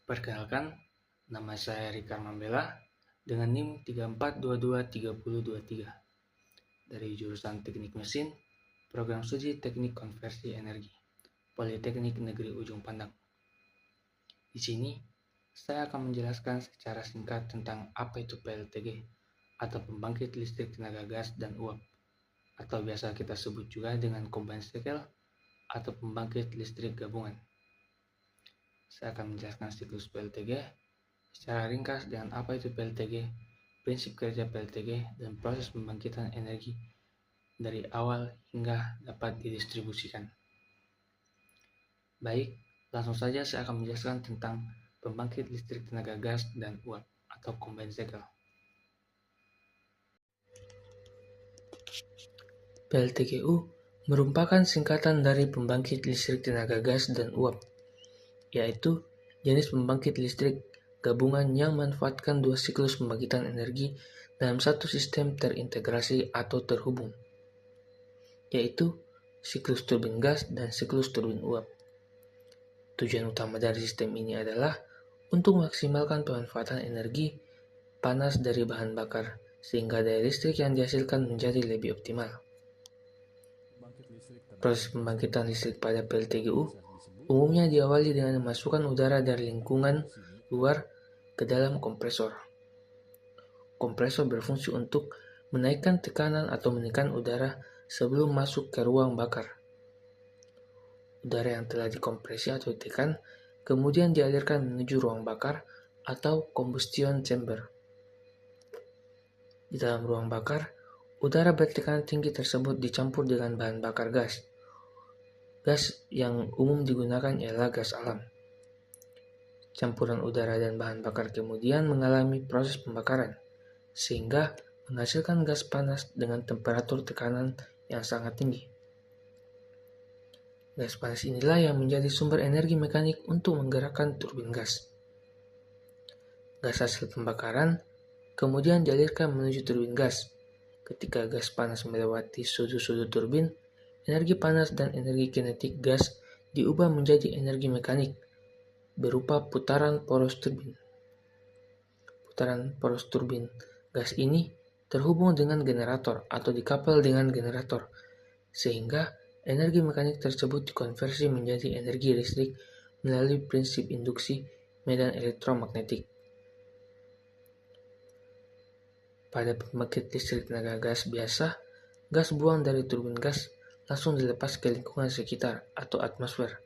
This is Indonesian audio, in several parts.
Perkenalkan, nama saya Rika Mambela dengan NIM 34223023 dari jurusan Teknik Mesin, Program Studi Teknik Konversi Energi, Politeknik Negeri Ujung Pandang. Di sini, saya akan menjelaskan secara singkat tentang apa itu PLTG atau pembangkit listrik tenaga gas dan uap, atau biasa kita sebut juga dengan combined cycle atau pembangkit listrik gabungan. Saya akan menjelaskan siklus PLTG secara ringkas dengan apa itu PLTG, prinsip kerja PLTG, dan proses pembangkitan energi dari awal hingga dapat didistribusikan. Baik, langsung saja saya akan menjelaskan tentang pembangkit listrik tenaga gas dan uap atau combined cycle. PLTGU merupakan singkatan dari pembangkit listrik tenaga gas dan uap, yaitu jenis pembangkit listrik gabungan yang memanfaatkan dua siklus pembangkitan energi dalam satu sistem terintegrasi atau terhubung, yaitu siklus turbin gas dan siklus turbin uap. Tujuan utama dari sistem ini adalah untuk memaksimalkan pemanfaatan energi panas dari bahan bakar, sehingga daya listrik yang dihasilkan menjadi lebih optimal. Proses pembangkitan listrik pada PLTGU umumnya diawali dengan memasukkan udara dari lingkungan luar ke dalam kompresor. Kompresor berfungsi untuk menaikkan tekanan atau menekan udara sebelum masuk ke ruang bakar. Udara yang telah dikompresi atau ditekan kemudian dialirkan menuju ruang bakar atau combustion chamber. Di dalam ruang bakar, udara bertekanan tinggi tersebut dicampur dengan bahan bakar gas. Gas yang umum digunakan ialah gas alam. Campuran udara dan bahan bakar kemudian mengalami proses pembakaran, sehingga menghasilkan gas panas dengan temperatur tekanan yang sangat tinggi. Gas panas inilah yang menjadi sumber energi mekanik untuk menggerakkan turbin gas. Gas hasil pembakaran kemudian dialirkan menuju turbin gas. Ketika gas panas melewati sudut-sudut turbin, energi panas dan energi kinetik gas diubah menjadi energi mekanik berupa putaran poros turbin. Putaran poros turbin gas ini terhubung dengan generator atau dikapel dengan generator, sehingga energi mekanik tersebut dikonversi menjadi energi listrik melalui prinsip induksi medan elektromagnetik. Pada pembangkit listrik tenaga gas biasa, gas buang dari turbin gas langsung dilepas ke lingkungan sekitar atau atmosfer.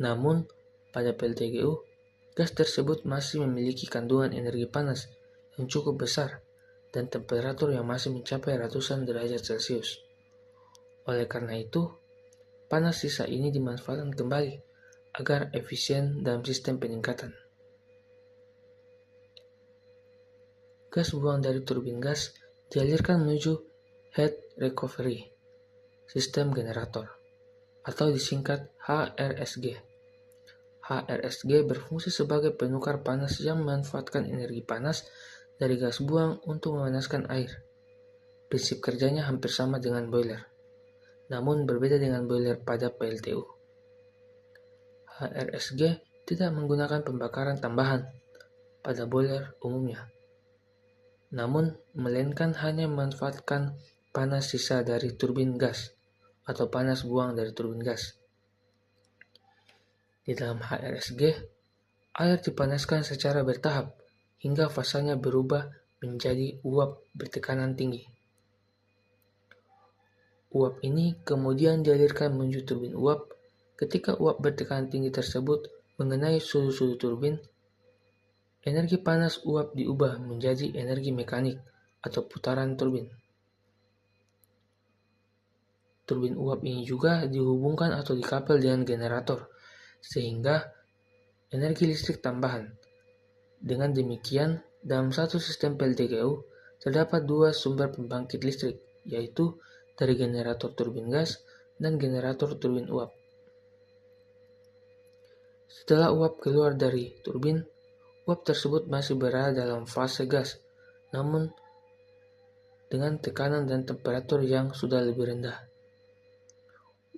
Namun, pada PLTGU, gas tersebut masih memiliki kandungan energi panas yang cukup besar dan temperatur yang masih mencapai ratusan derajat Celcius. Oleh karena itu, panas sisa ini dimanfaatkan kembali agar efisien dalam sistem peningkatan. Gas buang dari turbin gas dialirkan menuju heat recovery sistem generator atau disingkat HRSG. HRSG berfungsi sebagai penukar panas yang memanfaatkan energi panas dari gas buang untuk memanaskan air. Prinsip kerjanya hampir sama dengan boiler, namun berbeda dengan boiler pada PLTU. HRSG tidak menggunakan pembakaran tambahan pada boiler umumnya, namun melainkan hanya memanfaatkan panas sisa dari turbin gas atau panas buang dari turbin gas. Di dalam HRSG, air dipanaskan secara bertahap hingga fasanya berubah menjadi uap bertekanan tinggi. Uap ini kemudian dialirkan menuju turbin uap. Ketika uap bertekanan tinggi tersebut mengenai sudut-sudut turbin, energi panas uap diubah menjadi energi mekanik atau putaran turbin. Turbin uap ini juga dihubungkan atau dikapel dengan generator, sehingga energi listrik tambahan. Dengan demikian, dalam satu sistem PLTGU terdapat dua sumber pembangkit listrik, yaitu dari generator turbin gas dan generator turbin uap. Setelah uap keluar dari turbin, uap tersebut masih berada dalam fase gas, namun dengan tekanan dan temperatur yang sudah lebih rendah.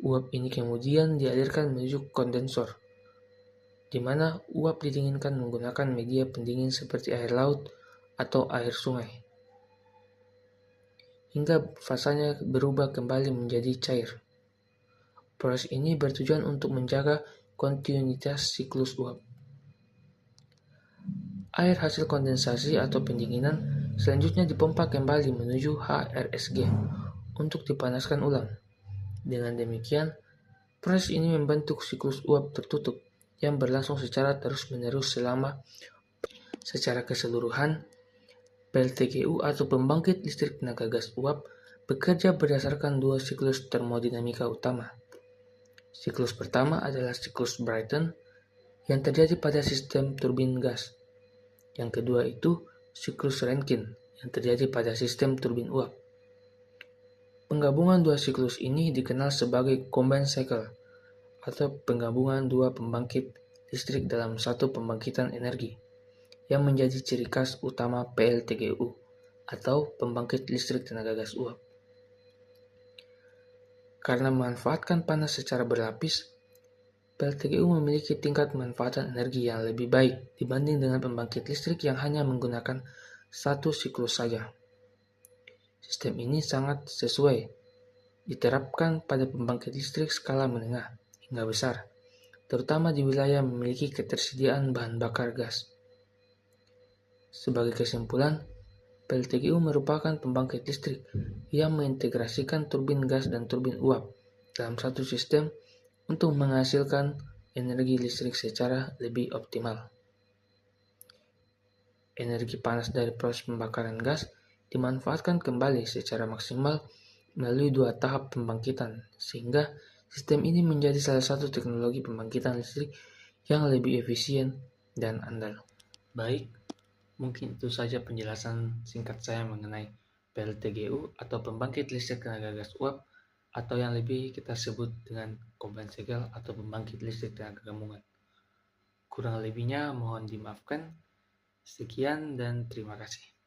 Uap ini kemudian dialirkan menuju kondensor. di mana uap didinginkan menggunakan media pendingin seperti air laut atau air sungai, hingga fasanya berubah kembali menjadi cair. Proses ini bertujuan untuk menjaga kontinuitas siklus uap. Air hasil kondensasi atau pendinginan selanjutnya dipompa kembali menuju HRSG untuk dipanaskan ulang. Dengan demikian, proses ini membentuk siklus uap tertutup yang berlangsung secara terus-menerus secara keseluruhan. PLTGU atau pembangkit listrik tenaga gas uap bekerja berdasarkan dua siklus termodinamika utama. Siklus pertama adalah siklus Brayton yang terjadi pada sistem turbin gas. Yang kedua itu siklus Rankine yang terjadi pada sistem turbin uap. Penggabungan dua siklus ini dikenal sebagai combined cycle atau penggabungan dua pembangkit listrik dalam satu pembangkitan energi yang menjadi ciri khas utama PLTGU atau pembangkit listrik tenaga gas uap. Karena memanfaatkan panas secara berlapis, PLTGU memiliki tingkat pemanfaatan energi yang lebih baik dibanding dengan pembangkit listrik yang hanya menggunakan satu siklus saja. Sistem ini sangat sesuai diterapkan pada pembangkit listrik skala menengah hingga besar, terutama di wilayah memiliki ketersediaan bahan bakar gas. Sebagai kesimpulan, PLTGU merupakan pembangkit listrik yang mengintegrasikan turbin gas dan turbin uap dalam satu sistem untuk menghasilkan energi listrik secara lebih optimal. Energi panas dari proses pembakaran gas dimanfaatkan kembali secara maksimal melalui dua tahap pembangkitan, sehingga sistem ini menjadi salah satu teknologi pembangkitan listrik yang lebih efisien dan andal. Baik, mungkin itu saja penjelasan singkat saya mengenai PLTGU atau pembangkit listrik tenaga gas uap, atau yang lebih kita sebut dengan combined cycle atau pembangkit listrik tenaga gabungan. Kurang lebihnya mohon dimaafkan. Sekian dan terima kasih.